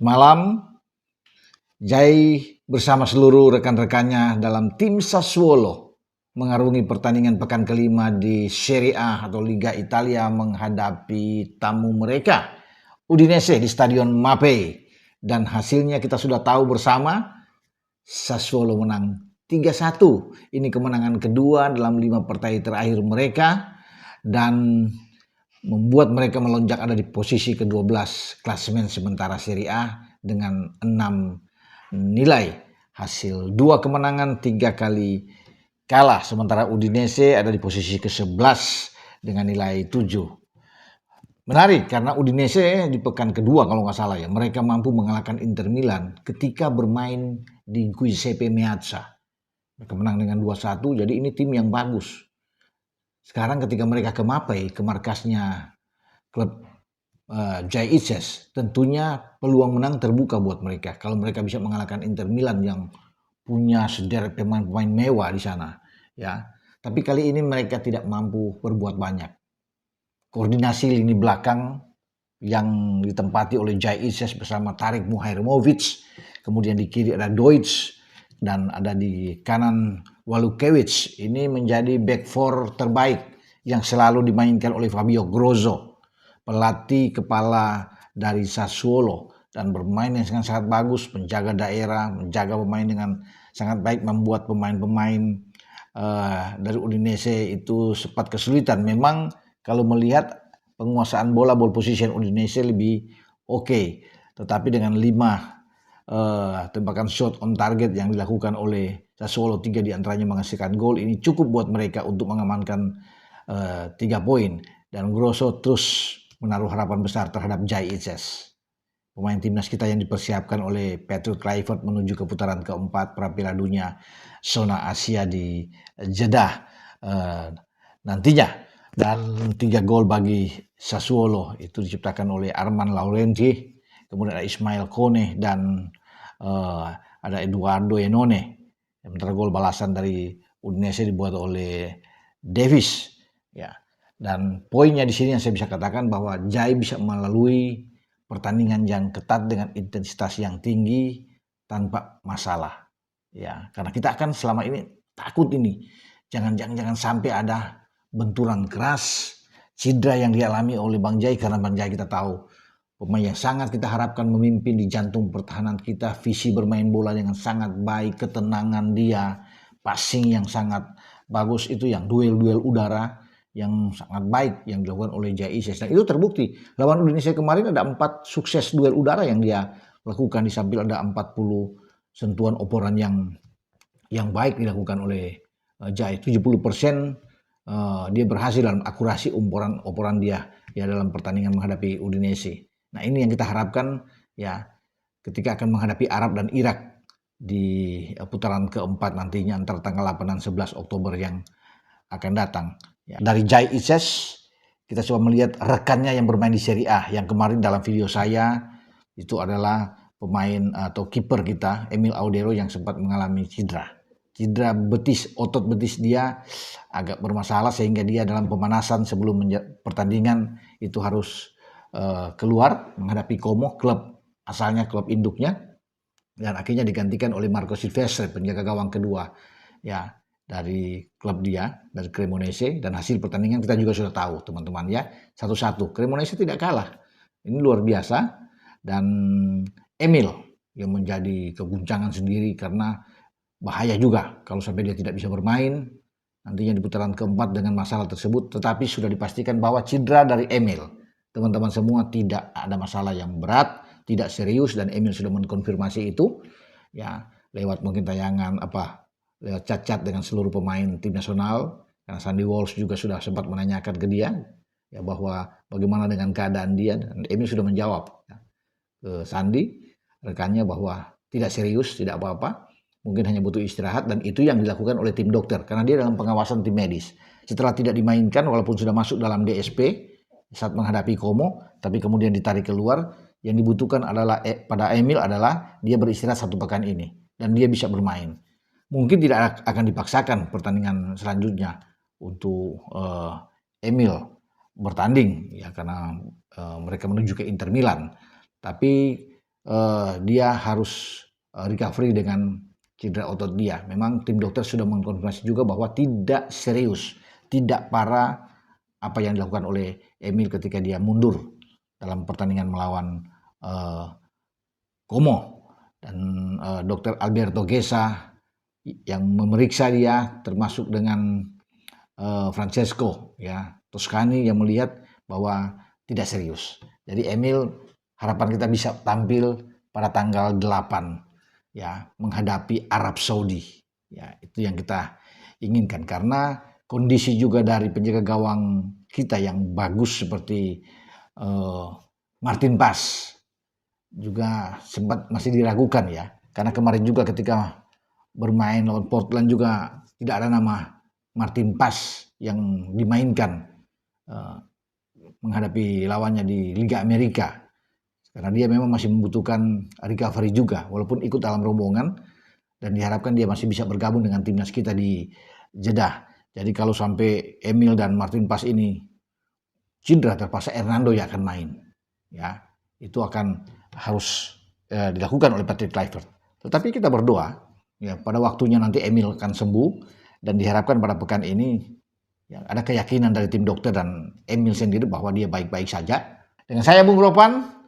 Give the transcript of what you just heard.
Semalam, Jai bersama seluruh rekan-rekannya dalam tim Sassuolo mengarungi pertandingan pekan kelima di Serie A atau Liga Italia menghadapi tamu mereka, Udinese di Stadion Mapei. Dan hasilnya kita sudah tahu bersama, Sassuolo menang 3-1. Ini kemenangan kedua dalam 5 pertandingan terakhir mereka dan membuat mereka melonjak ada di posisi ke-12 klasemen sementara Serie A dengan 6 nilai. Hasil 2 kemenangan 3 kali kalah, sementara Udinese ada di posisi ke-11 dengan nilai 7. Menarik karena Udinese di pekan kedua kalau nggak salah ya, mereka mampu mengalahkan Inter Milan ketika bermain di Giuseppe Meazza. Mereka menang dengan 2-1, jadi ini tim yang bagus. Sekarang ketika mereka ke Mapei, ke markasnya klub Jai Ices, tentunya peluang menang terbuka buat mereka. Kalau mereka bisa mengalahkan Inter Milan yang punya sederet pemain-pemain mewah di sana, ya. Tapi kali ini mereka tidak mampu berbuat banyak. Koordinasi lini belakang yang ditempati oleh Jai Ices bersama Tarik Muhairovic, kemudian di kiri ada Deutsch dan ada di kanan Walukiewicz. Ini menjadi back four terbaik yang selalu dimainkan oleh Fabio Grosso, pelatih kepala dari Sassuolo, dan bermain yang sangat bagus, menjaga daerah, menjaga pemain dengan sangat baik, membuat pemain-pemain dari Udinese itu sempat kesulitan. Memang kalau melihat penguasaan bola, ball position Udinese lebih oke, tetapi dengan 5 tembakan shot on target yang dilakukan oleh Sassuolo, 3 diantaranya menghasilkan gol, ini cukup buat mereka untuk mengamankan 3 poin. Dan Grosso terus menaruh harapan besar terhadap Jai Ices, pemain timnas kita yang dipersiapkan oleh Patrick Kluivert menuju ke putaran keempat Piala Dunia zona Asia di Jeddah nantinya. Dan 3 gol bagi Sassuolo itu diciptakan oleh Armand Laurenti, kemudian ada Ismail Kone dan ada Eduardo Enone. Sementara gol balasan dari Udinese dibuat oleh Davis, ya. Dan poinnya di sini yang saya bisa katakan bahwa Jai bisa melalui pertandingan yang ketat dengan intensitas yang tinggi tanpa masalah, ya. Karena kita akan selama ini takut ini jangan sampai ada benturan keras, cedera yang dialami oleh Bang Jai, karena Bang Jai kita tahu pemain yang sangat kita harapkan memimpin di jantung pertahanan kita, visi bermain bola dengan sangat baik, ketenangan dia, passing yang sangat bagus, itu yang duel-duel udara yang sangat baik yang dilakukan oleh Jai Ices. Dan itu terbukti lawan Indonesia kemarin ada 4 sukses duel udara yang dia lakukan, di samping ada 40 sentuhan operan yang baik dilakukan oleh Jai. 70% dia berhasil dalam akurasi operan dia ya dalam pertandingan menghadapi Udinese. Nah, ini yang kita harapkan ya ketika akan menghadapi Arab dan Irak di putaran keempat nantinya antara tanggal 8 dan 11 Oktober yang akan datang. Ya, dari Jai Ices kita coba melihat rekannya yang bermain di Serie A yang kemarin dalam video saya itu adalah pemain atau kiper kita Emil Audero yang sempat mengalami cedera betis, otot betis dia agak bermasalah sehingga dia dalam pemanasan sebelum pertandingan itu harus keluar menghadapi Como, klub asalnya, klub induknya, dan akhirnya digantikan oleh Marco Silvestre, penjaga gawang kedua ya dari klub dia, dari Cremonese. Dan hasil pertandingan kita juga sudah tahu teman-teman ya, 1-1. Cremonese tidak kalah, ini luar biasa. Dan Emil yang menjadi keguncangan sendiri karena bahaya juga kalau sampai dia tidak bisa bermain nantinya di putaran keempat dengan masalah tersebut. Tetapi sudah dipastikan bahwa cedera dari Emil, teman-teman semua, tidak ada masalah yang berat, tidak serius, dan Emil sudah mengkonfirmasi itu ya lewat mungkin tayangan lewat chat dengan seluruh pemain tim nasional, karena Sandy Walsh juga sudah sempat menanyakan ke dia ya bahwa bagaimana dengan keadaan dia, dan Emil sudah menjawab ya, ke Sandy rekannya bahwa tidak serius, tidak apa-apa, mungkin hanya butuh istirahat, dan itu yang dilakukan oleh tim dokter karena dia dalam pengawasan tim medis. Setelah tidak dimainkan walaupun sudah masuk dalam DSP saat menghadapi Como, tapi kemudian ditarik keluar, yang dibutuhkan adalah pada Emil adalah dia beristirahat 1 pekan ini dan dia bisa bermain. Mungkin tidak akan dipaksakan pertandingan selanjutnya untuk Emil bertanding ya karena mereka menuju ke Inter Milan. Tapi dia harus recovery dengan cedera otot dia. Memang tim dokter sudah mengkonfirmasi juga bahwa tidak serius, tidak parah apa yang dilakukan oleh Emil ketika dia mundur dalam pertandingan melawan Como. Dan dokter Alberto Gesa yang memeriksa dia termasuk dengan Francesco ya Toscani yang melihat bahwa tidak serius. Jadi Emil harapan kita bisa tampil pada tanggal 8 ya menghadapi Arab Saudi. Ya, itu yang kita inginkan karena kondisi juga dari penjaga gawang kita yang bagus seperti Martin Paz juga sempat masih diragukan ya. Karena kemarin juga ketika bermain lawan Portland juga tidak ada nama Martin Paz yang dimainkan menghadapi lawannya di Liga Amerika. Karena dia memang masih membutuhkan recovery juga, walaupun ikut dalam rombongan dan diharapkan dia masih bisa bergabung dengan timnas kita di Jeddah. Jadi kalau sampai Emil dan Martin Paz ini cedera, terpaksa Hernando yang akan main. Ya, itu akan harus dilakukan oleh Patrick Kluivert. Tetapi kita berdoa, ya pada waktunya nanti Emil akan sembuh dan diharapkan pada pekan ini ya, ada keyakinan dari tim dokter dan Emil sendiri bahwa dia baik-baik saja. Dengan saya Bung Ropan.